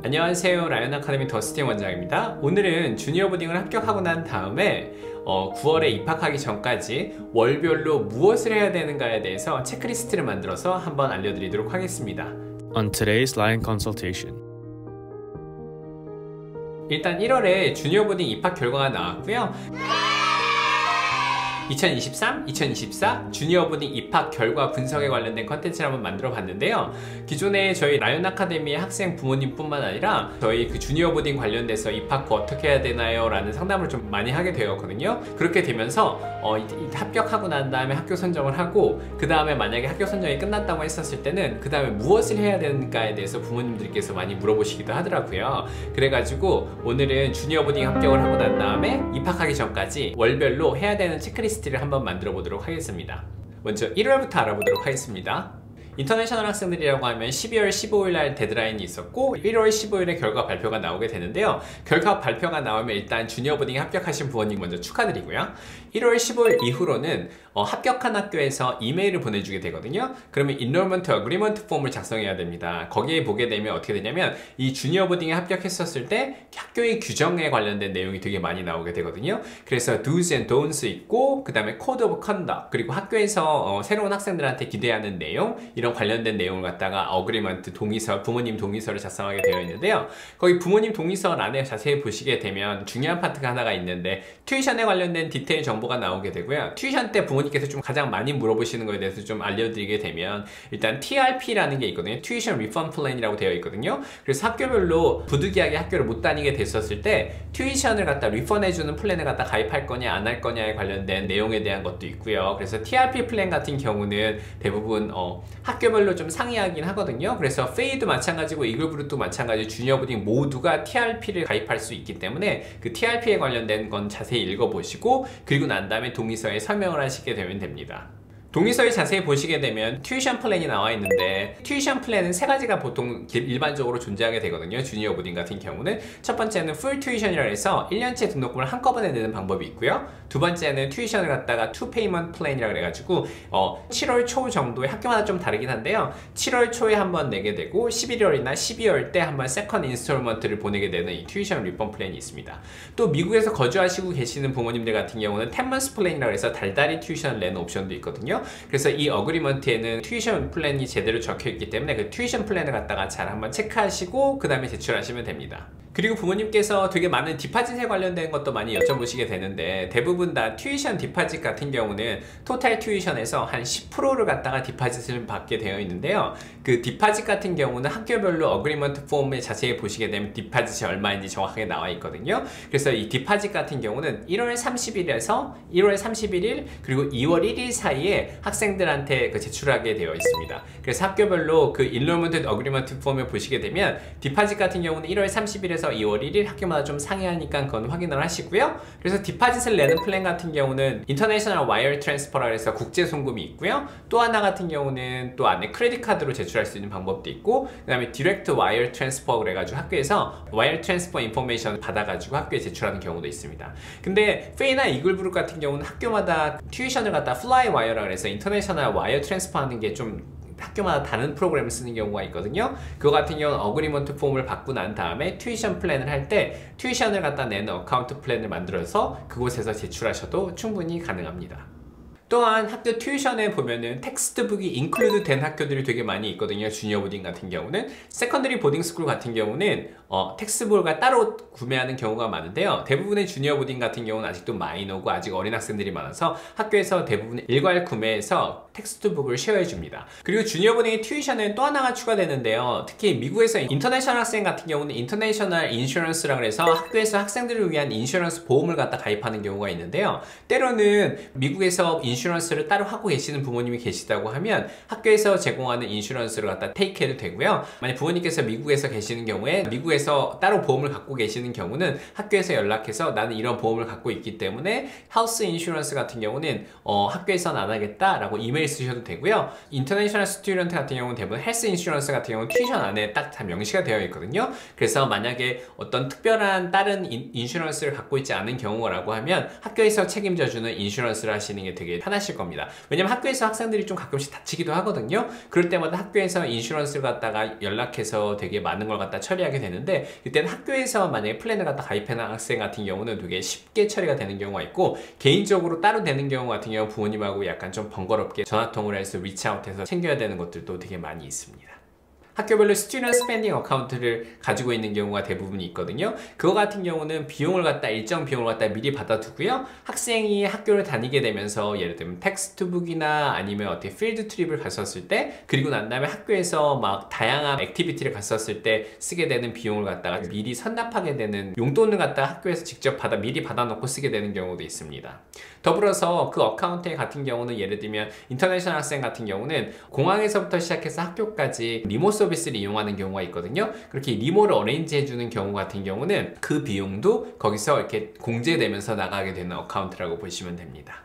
안녕하세요. 라이언 아카데미 더스틴 원장입니다. 오늘은 주니어 보딩을 합격하고 난 다음에 9월에 입학하기 전까지 월별로 무엇을 해야 되는가에 대해서 체크리스트를 만들어서 한번 알려드리도록 하겠습니다. On today's Lion consultation. 일단 1월에 주니어 보딩 입학 결과가 나왔고요. 2023, 2024 주니어 보딩 입학 결과 분석에 관련된 컨텐츠를 한번 만들어 봤는데요. 기존에 저희 라이언 아카데미의 학생 부모님뿐만 아니라 저희 그 주니어 보딩 관련돼서 입학 후 어떻게 해야 되나요? 라는 상담을 좀 많이 하게 되었거든요. 그렇게 되면서 합격하고 난 다음에 학교 선정을 하고 그 다음에 만약에 학교 선정이 끝났다고 했었을 때는 그 다음에 무엇을 해야 되는가에 대해서 부모님들께서 많이 물어보시기도 하더라고요. 그래가지고 오늘은 주니어 보딩 합격을 하고 난 다음에 입학하기 전까지 월별로 해야 되는 체크리스트를 한번 만들어 보도록 하겠습니다. 먼저 1월부터 알아보도록 하겠습니다. 인터내셔널 학생들이라고 하면 12월 15일 날 데드라인이 있었고 1월 15일에 결과 발표가 나오게 되는데요. 결과 발표가 나오면 일단 주니어 보딩에 합격하신 부모님 먼저 축하드리고요. 1월 15일 이후로는 합격한 학교에서 이메일을 보내주게 되거든요. 그러면 Enrollment Agreement 폼을 작성해야 됩니다. 거기에 보게 되면 어떻게 되냐면 이 주니어 보딩에 합격했었을 때 학교의 규정에 관련된 내용이 되게 많이 나오게 되거든요. 그래서 Do's and Don'ts 있고 그 다음에 Code of Conduct 그리고 학교에서 새로운 학생들한테 기대하는 내용 이런 관련된 내용을 갖다가 어그리먼트 동의서, 부모님 동의서를 작성하게 되어 있는데요. 거기 부모님 동의서 안에 자세히 보시게 되면 중요한 파트가 하나가 있는데 튜이션에 관련된 디테일 정보가 나오게 되고요. 튜이션 때 부모님께서 좀 가장 많이 물어보시는 거에 대해서 좀 알려드리게 되면 일단 TRP라는 게 있거든요. 튜이션 리펀 플랜이라고 되어 있거든요. 그래서 학교별로 부득이하게 학교를 못 다니게 됐었을 때 튜이션을 갖다 리펀해주는 플랜을 갖다 가입할 거냐 안 할 거냐에 관련된 내용에 대한 것도 있고요. 그래서 TRP 플랜 같은 경우는 대부분 학교별로 좀 상이하긴 하거든요. 그래서 페이도 마찬가지고 이글브루도 마찬가지 주니어 보딩 모두가 TRP를 가입할 수 있기 때문에 그 TRP에 관련된 건 자세히 읽어보시고 그리고 난 다음에 동의서에 설명을 하시게 되면 됩니다. 동의서에 자세히 보시게 되면 튜이션 플랜이 나와 있는데 튜이션 플랜은 세 가지가 보통 일반적으로 존재하게 되거든요. 주니어 보딩 같은 경우는 첫 번째는 풀 튜이션이라 해서 1년치 등록금을 한꺼번에 내는 방법이 있고요. 두 번째는 튜이션을 갖다가 투 페이먼트 플랜이라 그래가지고 7월 초 정도에 학교마다 좀 다르긴 한데요. 7월 초에 한번 내게 되고 11월이나 12월 때 한번 세컨드 인스톨먼트를 보내게 되는 이 튜이션 리펀 플랜이 있습니다. 또 미국에서 거주하시고 계시는 부모님들 같은 경우는 10months 플랜이라고 해서 달달이 튜이션을 내는 옵션도 있거든요. 그래서 이 어그리먼트에는 튜이션 플랜이 제대로 적혀 있기 때문에 그 튜이션 플랜을 갖다가 잘 한번 체크하시고 그 다음에 제출하시면 됩니다. 그리고 부모님께서 되게 많은 디파짓에 관련된 것도 많이 여쭤보시게 되는데 대부분 다 튜이션 디파짓 같은 경우는 토탈 튜이션에서 한 10%를 갖다가 디파짓을 받게 되어 있는데요. 그 디파짓 같은 경우는 학교별로 어그리먼트 폼에 자세히 보시게 되면 디파짓이 얼마인지 정확하게 나와 있거든요. 그래서 이 디파짓 같은 경우는 1월 30일에서 1월 31일 그리고 2월 1일 사이에 학생들한테 제출하게 되어 있습니다. 그래서 학교별로 그 인롤먼트 어그리먼트 폼을 보시게 되면 디파짓 같은 경우는 1월 30일에서 2월 1일 학교마다 좀 상이하니까 그건 확인을 하시고요. 그래서 디파짓을 내는 플랜 같은 경우는 인터내셔널 와이어 트랜스퍼라 해서 국제 송금이 있고요. 또 하나 같은 경우는 또 안에 크레딧 카드로 제출할 수 있는 방법도 있고 그 다음에 디렉트 와이어 트랜스퍼 그래가지고 학교에서 와이어 트랜스퍼 인포메이션 받아가지고 학교에 제출하는 경우도 있습니다. 근데 페이나 이글브룩 같은 경우는 학교마다 튜이션을 갖다 플라이 와이어라 그래서 인터내셔널 와이어 트랜스퍼 하는 게 좀 학교마다 다른 프로그램을 쓰는 경우가 있거든요. 그거 같은 경우는 어그리먼트 폼을 받고 난 다음에 튜이션 플랜을 할 때 튜이션을 갖다 내는 어카운트 플랜을 만들어서 그곳에서 제출하셔도 충분히 가능합니다. 또한 학교 튜이션에 보면은 텍스트북이 인클루드 된 학교들이 되게 많이 있거든요. 주니어 보딩 같은 경우는 세컨더리 보딩 스쿨 같은 경우는 텍스트북을 따로 구매하는 경우가 많은데요. 대부분의 주니어 보딩 같은 경우는 아직도 마이너고 아직 어린 학생들이 많아서 학교에서 대부분 일괄 구매해서 텍스트북을 쉐어해 줍니다. 그리고 주니어 보딩의 튜이션은 또 하나가 추가되는데요. 특히 미국에서 인터내셔널 학생 같은 경우는 인터내셔널 인슈런스라고 해서 학교에서 학생들을 위한 인슈런스 보험을 갖다 가입하는 경우가 있는데요. 때로는 미국에서 인슈런스를 따로 하고 계시는 부모님이 계시다고 하면 학교에서 제공하는 인슈런스를 갖다 테이크해도 되고요. 만약 부모님께서 미국에서 계시는 경우에 미국에서 따로 보험을 갖고 계시는 경우는 학교에서 연락해서 나는 이런 보험을 갖고 있기 때문에 하우스 인슈런스 같은 경우는 학교에서는 안 하겠다라고 이메일 쓰셔도 되고요. 인터내셔널 스튜던트 같은 경우는 대부분 헬스 인슈런스 같은 경우는 튜이션 안에 딱 다 명시가 되어 있거든요. 그래서 만약에 어떤 특별한 다른 인슈런스를 갖고 있지 않은 경우라고 하면 학교에서 책임져주는 인슈런스를 하시는 게 되게 편하실 겁니다. 왜냐면 학교에서 학생들이 좀 가끔씩 다치기도 하거든요. 그럴 때마다 학교에서 인슈런스를 갖다가 연락해서 되게 많은 걸 갖다 처리하게 되는데, 이때는 학교에서 만약에 플랜을 갖다 가입하는 학생 같은 경우는 되게 쉽게 처리가 되는 경우가 있고, 개인적으로 따로 되는 경우 같은 경우 부모님하고 약간 좀 번거롭게 전화통화를 해서 리치아웃해서 챙겨야 되는 것들도 되게 많이 있습니다. 학교별로 스튜던트 스펜딩 어카운트를 가지고 있는 경우가 대부분이 있거든요. 그거 같은 경우는 비용을 갖다 일정 비용을 갖다 미리 받아두고요. 학생이 학교를 다니게 되면서 예를 들면 텍스트북이나 아니면 어떻게 필드 트립을 갔었을 때, 그리고 난 다음에 학교에서 막 다양한 액티비티를 갔었을 때 쓰게 되는 비용을 갖다가 미리 선납하게 되는 용돈을 갖다가 학교에서 직접 미리 받아놓고 쓰게 되는 경우도 있습니다. 더불어서 그 어카운트 같은 경우는 예를 들면 인터내셔널 학생 같은 경우는 공항에서부터 시작해서 학교까지 리모 서비스를 이용하는 경우가 있거든요. 그렇게 리모를 어레인지 해주는 경우 같은 경우는 그 비용도 거기서 이렇게 공제되면서 나가게 되는 어카운트라고 보시면 됩니다.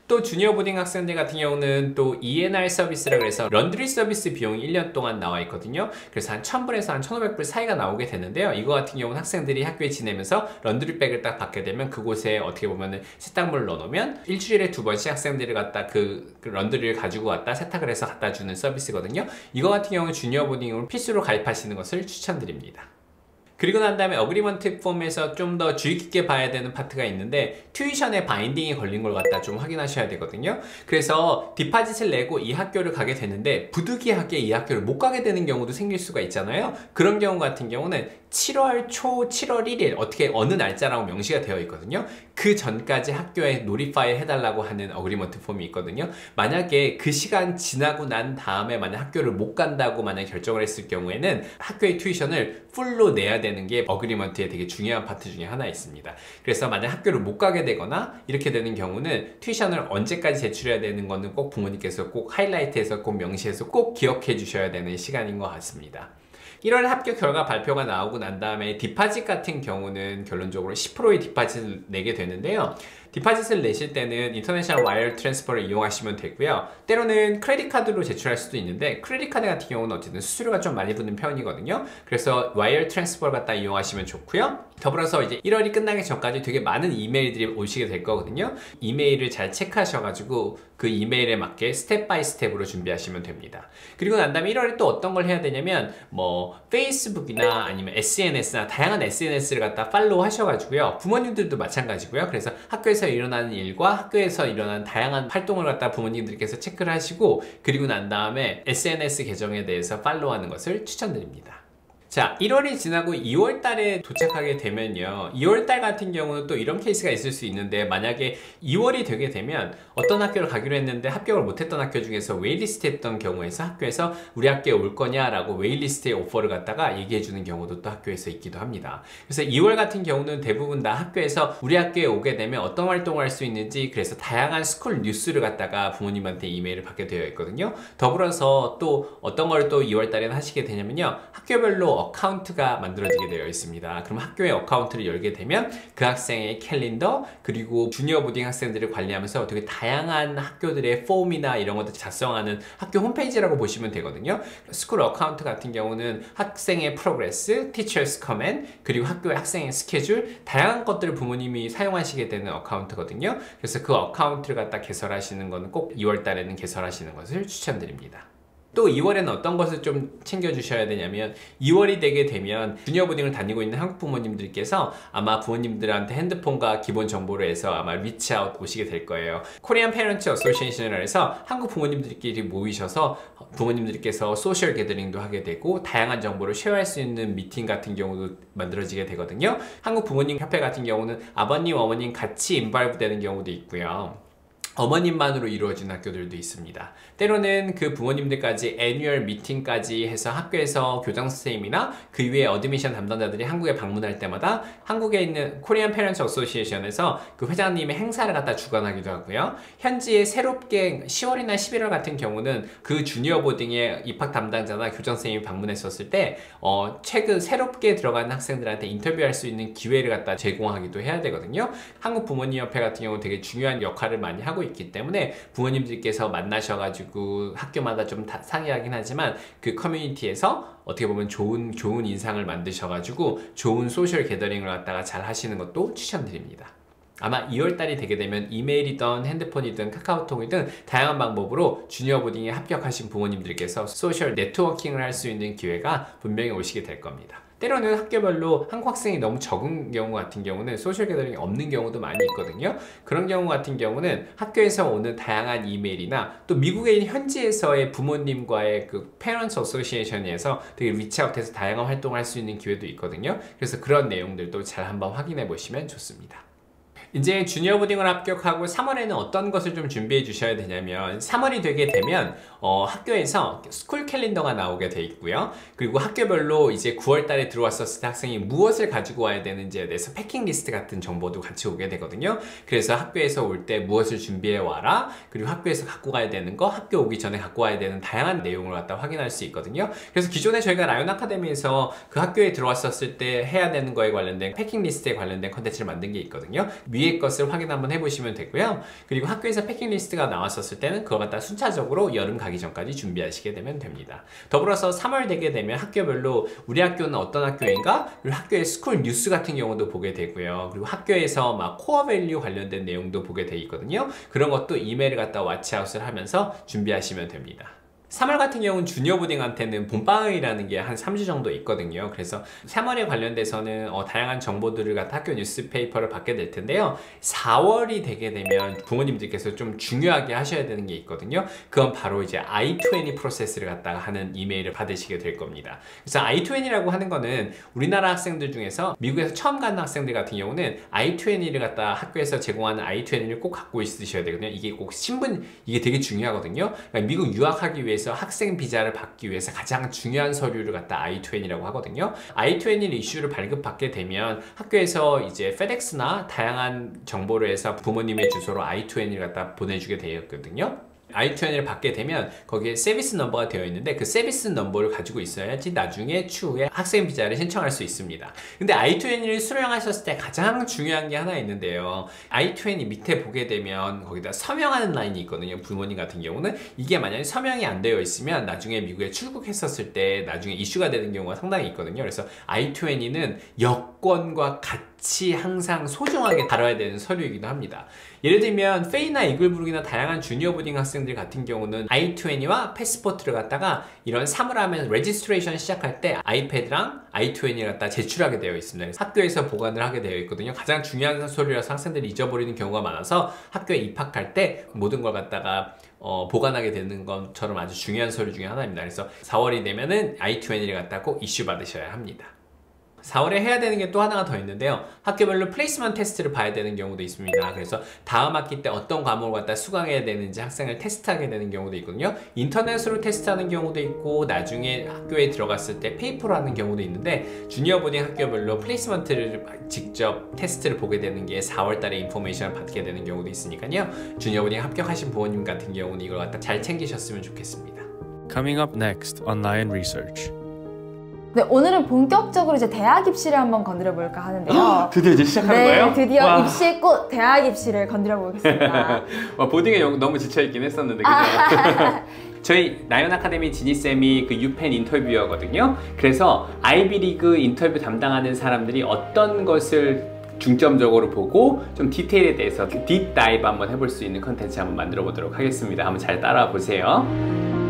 또 주니어 보딩 학생들 같은 경우는 또 ENR 서비스라고 해서 런드리 서비스 비용이 1년 동안 나와 있거든요. 그래서 한 1000불에서 한 1500불 사이가 나오게 되는데요. 이거 같은 경우는 학생들이 학교에 지내면서 런드리백을 딱 받게 되면 그곳에 어떻게 보면은 세탁물을 넣어놓으면 일주일에 2번씩 학생들이 갖다 그 런드리를 가지고 왔다 세탁을 해서 갖다 주는 서비스거든요. 이거 같은 경우는 주니어 보딩으로 필수로 가입하시는 것을 추천드립니다. 그리고 난 다음에 어그리먼트 폼에서 좀 더 주의 깊게 봐야 되는 파트가 있는데, 튜이션에 바인딩이 걸린 걸 갖다 좀 확인하셔야 되거든요. 그래서 디파짓을 내고 이 학교를 가게 되는데 부득이하게 이 학교를 못 가게 되는 경우도 생길 수가 있잖아요. 그런 경우 같은 경우는 7월 초 7월 1일 어떻게 어느 날짜라고 명시가 되어 있거든요. 그 전까지 학교에 노리파이 해달라고 하는 어그리먼트 폼이 있거든요. 만약에 그 시간 지나고 난 다음에 만약 학교를 못 간다고 만약 결정을 했을 경우에는 학교의 튜이션을 풀로 내야 되는 게 어그리먼트의 되게 중요한 파트 중에 하나 있습니다. 그래서 만약 학교를 못 가게 되거나 이렇게 되는 경우는 튜이션을 언제까지 제출해야 되는 거는 꼭 부모님께서 꼭 하이라이트해서 꼭 명시해서 꼭 기억해 주셔야 되는 시간인 것 같습니다. 1월 합격 결과 발표가 나오고 난 다음에 디파짓 같은 경우는 결론적으로 10%의 디파짓을 내게 되는데요. 디파짓을 내실 때는 인터내셔널 와이어 트랜스퍼를 이용하시면 되고요. 때로는 크레딧 카드로 제출할 수도 있는데, 크레딧 카드 같은 경우는 어쨌든 수수료가 좀 많이 붙는 편이거든요. 그래서 와이어 트랜스퍼를 갖다 이용하시면 좋고요. 더불어서 이제 1월이 끝나기 전까지 되게 많은 이메일들이 오시게 될 거거든요. 이메일을 잘 체크하셔가지고 그 이메일에 맞게 스텝 바이 스텝으로 준비하시면 됩니다. 그리고 난 다음에 1월에 또 어떤 걸 해야 되냐면 뭐 페이스북이나 아니면 SNS나 다양한 SNS를 갖다 팔로우 하셔가지고요. 부모님들도 마찬가지고요. 그래서 학교에서 일어나는 일과 학교에서 일어나는 다양한 활동을 갖다 부모님들께서 체크를 하시고, 그리고 난 다음에 SNS 계정에 대해서 팔로우하는 것을 추천드립니다. 자, 1월이 지나고 2월 달에 도착하게 되면요. 2월 달 같은 경우는 또 이런 케이스가 있을 수 있는데, 만약에 2월이 되게 되면 어떤 학교를 가기로 했는데 합격을 못했던 학교 중에서 웨이리스트 했던 경우에서 학교에서 우리 학교에 올 거냐라고 웨이리스트의 오퍼를 갖다가 얘기해 주는 경우도 또 학교에서 있기도 합니다. 그래서 2월 같은 경우는 대부분 다 학교에서 우리 학교에 오게 되면 어떤 활동을 할 수 있는지, 그래서 다양한 스쿨 뉴스를 갖다가 부모님한테 이메일을 받게 되어 있거든요. 더불어서 또 어떤 걸 또 2월 달에는 하시게 되냐면요. 학교별로 어카운트가 만들어지게 되어 있습니다. 그럼 학교의 어카운트를 열게 되면 그 학생의 캘린더, 그리고 주니어 보딩 학생들을 관리하면서 되게 다양한 학교들의 폼이나 이런 것들 작성하는 학교 홈페이지라고 보시면 되거든요. 스쿨 어카운트 같은 경우는 학생의 프로그레스, 티처스 커맨, 그리고 학교의 학생의 스케줄, 다양한 것들을 부모님이 사용하시게 되는 어카운트거든요. 그래서 그 어카운트를 갖다 개설하시는 거는 꼭 2월 달에는 개설하시는 것을 추천드립니다. 또 2월에는 어떤 것을 좀 챙겨주셔야 되냐면, 2월이 되게 되면 주니어 보딩을 다니고 있는 한국 부모님들께서 아마 부모님들한테 핸드폰과 기본 정보를 해서 아마 리치아웃 오시게 될 거예요. 코리안 페런츠 어소시에이션을 해서 한국 부모님들끼리 모이셔서 부모님들께서 소셜 게더링도 하게 되고 다양한 정보를 쉐어할 수 있는 미팅 같은 경우도 만들어지게 되거든요. 한국 부모님 협회 같은 경우는 아버님, 어머님 같이 인발브 되는 경우도 있고요. 어머님만으로 이루어진 학교들도 있습니다. 때로는 그 부모님들까지 애뉴얼 미팅까지 해서 학교에서 교장 선생님이나 그 위에 어드미션 담당자들이 한국에 방문할 때마다 한국에 있는 코리안 페런츠 어소시에이션에서 그 회장님의 행사를 갖다 주관하기도 하고요. 현지에 새롭게 10월이나 11월 같은 경우는 그 주니어 보딩의 입학 담당자나 교장 선생님이 방문했었을 때 최근 새롭게 들어가는 학생들한테 인터뷰할 수 있는 기회를 갖다 제공하기도 해야 되거든요. 한국 부모님 협회 같은 경우는 되게 중요한 역할을 많이 하고 있기 때문에 부모님들께서 만나셔가지고 학교마다 좀 상이하긴 하지만 그 커뮤니티에서 어떻게 보면 좋은 인상을 만드셔가지고 좋은 소셜 게더링을 갖다가 잘 하시는 것도 추천드립니다. 아마 2월달이 되게 되면 이메일이든 핸드폰이든 카카오톡이든 다양한 방법으로 주니어 보딩에 합격하신 부모님들께서 소셜 네트워킹을 할 수 있는 기회가 분명히 오시게 될 겁니다. 때로는 학교별로 한국 학생이 너무 적은 경우 같은 경우는 소셜 게더링이 없는 경우도 많이 있거든요. 그런 경우 같은 경우는 학교에서 오는 다양한 이메일이나 또 미국에 있는 현지에서의 부모님과의 그 Parents Association에서 되게 리치아웃해서 다양한 활동을 할 수 있는 기회도 있거든요. 그래서 그런 내용들도 잘 한번 확인해 보시면 좋습니다. 이제 주니어 보딩을 합격하고 3월에는 어떤 것을 좀 준비해 주셔야 되냐면 3월이 되게 되면 학교에서 스쿨 캘린더가 나오게 돼 있고요. 그리고 학교별로 이제 9월 달에 들어왔었을 때 학생이 무엇을 가지고 와야 되는지에 대해서 패킹 리스트 같은 정보도 같이 오게 되거든요. 그래서 학교에서 올 때 무엇을 준비해 와라, 그리고 학교에서 갖고 가야 되는 거, 학교 오기 전에 갖고 와야 되는 다양한 내용을 갖다 확인할 수 있거든요. 그래서 기존에 저희가 라이온 아카데미에서 그 학교에 들어왔었을 때 해야 되는 거에 관련된 패킹 리스트에 관련된 컨텐츠를 만든 게 있거든요. 위에 것을 확인 한번 해보시면 되고요. 그리고 학교에서 패킹 리스트가 나왔었을 때는 그걸 갖다 순차적으로 여름 가기 전까지 준비하시게 되면 됩니다. 더불어서 3월 되게 되면 학교별로 우리 학교는 어떤 학교인가? 그리고 학교의 스쿨 뉴스 같은 경우도 보게 되고요. 그리고 학교에서 막 코어 밸류 관련된 내용도 보게 돼 있거든요. 그런 것도 이메일을 갖다 왓치아웃을 하면서 준비하시면 됩니다. 3월 같은 경우는 주니어 보딩한테는 봄방학이라는 게 한 3주 정도 있거든요. 그래서 3월에 관련돼서는 다양한 정보들을 갖다 학교 뉴스페이퍼를 받게 될 텐데요. 4월이 되게 되면 부모님들께서 좀 중요하게 하셔야 되는 게 있거든요. 그건 바로 이제 I-20 프로세스를 갖다가 하는 이메일을 받으시게 될 겁니다. 그래서 I-20라고 하는 거는 우리나라 학생들 중에서 미국에서 처음 가는 학생들 같은 경우는 I-20를 갖다 학교에서 제공하는 I-20를 꼭 갖고 있으셔야 되거든요. 이게 꼭 이게 되게 중요하거든요. 그러니까 미국 유학하기 위해서 학생 비자를 받기 위해서 가장 중요한 서류를 갖다 I-20이라고 하거든요. I-20 이슈를 발급받게 되면 학교에서 이제 페덱스나 다양한 정보를 해서 부모님의 주소로 I-20를 갖다 보내주게 되었거든요. I-20을 받게 되면 거기에 서비스 넘버가 되어 있는데 그 서비스 넘버를 가지고 있어야지 나중에 추후에 학생 비자를 신청할 수 있습니다. 근데 I-20을 수령하셨을 때 가장 중요한 게 하나 있는데요. I-20 밑에 보게 되면 거기다 서명하는 라인이 있거든요. 부모님 같은 경우는 이게 만약에 서명이 안 되어 있으면 나중에 미국에 출국했었을 때 나중에 이슈가 되는 경우가 상당히 있거든요. 그래서 I-20는 여권과 같이 항상 소중하게 다뤄야 되는 서류이기도 합니다. 예를 들면 페이나 이글브룩이나 다양한 주니어 보딩 학생들 같은 경우는 I-20와 패스포트를 갖다가 이런 사물함에서 레지스트레이션 시작할 때 아이패드랑 I-20를 갖다 제출하게 되어 있습니다. 학교에서 보관을 하게 되어 있거든요. 가장 중요한 서류라서 학생들이 잊어버리는 경우가 많아서 학교에 입학할 때 모든 걸 갖다가 보관하게 되는 것처럼 아주 중요한 서류 중에 하나입니다. 그래서 4월이 되면은 I-20를 갖다 꼭 이슈 받으셔야 합니다. 4월에 해야 되는 게 또 하나가 더 있는데요. 학교별로 플레이스먼트 테스트를 봐야 되는 경우도 있습니다. 그래서 다음 학기 때 어떤 과목을 갖다 수강해야 되는지 학생을 테스트하게 되는 경우도 있거든요. 인터넷으로 테스트하는 경우도 있고 나중에 학교에 들어갔을 때 페이퍼로 하는 경우도 있는데 주니어 보딩 학교별로 플레이스먼트를 직접 테스트를 보게 되는 게 4월 달에 인포메이션을 받게 되는 경우도 있으니까요. 주니어 보딩 합격하신 부모님 같은 경우는 이걸 갖다 잘 챙기셨으면 좋겠습니다. Coming up next on Lion Research. 네, 오늘은 본격적으로 이제 대학 입시를 한번 건드려 볼까 하는데요. 드디어 이제 시작하는 네, 거예요? 드디어 와. 입시의 꽃 대학 입시를 건드려 보겠습니다. 보딩에 너무 지쳐있긴 했었는데 그죠? 저희 라이온 아카데미 지니쌤이 그 유펜 인터뷰어거든요. 그래서 아이비리그 인터뷰 담당하는 사람들이 어떤 것을 중점적으로 보고 좀 디테일에 대해서 딥다이브 한번 해볼 수 있는 컨텐츠 한번 만들어 보도록 하겠습니다. 한번 잘 따라와 보세요.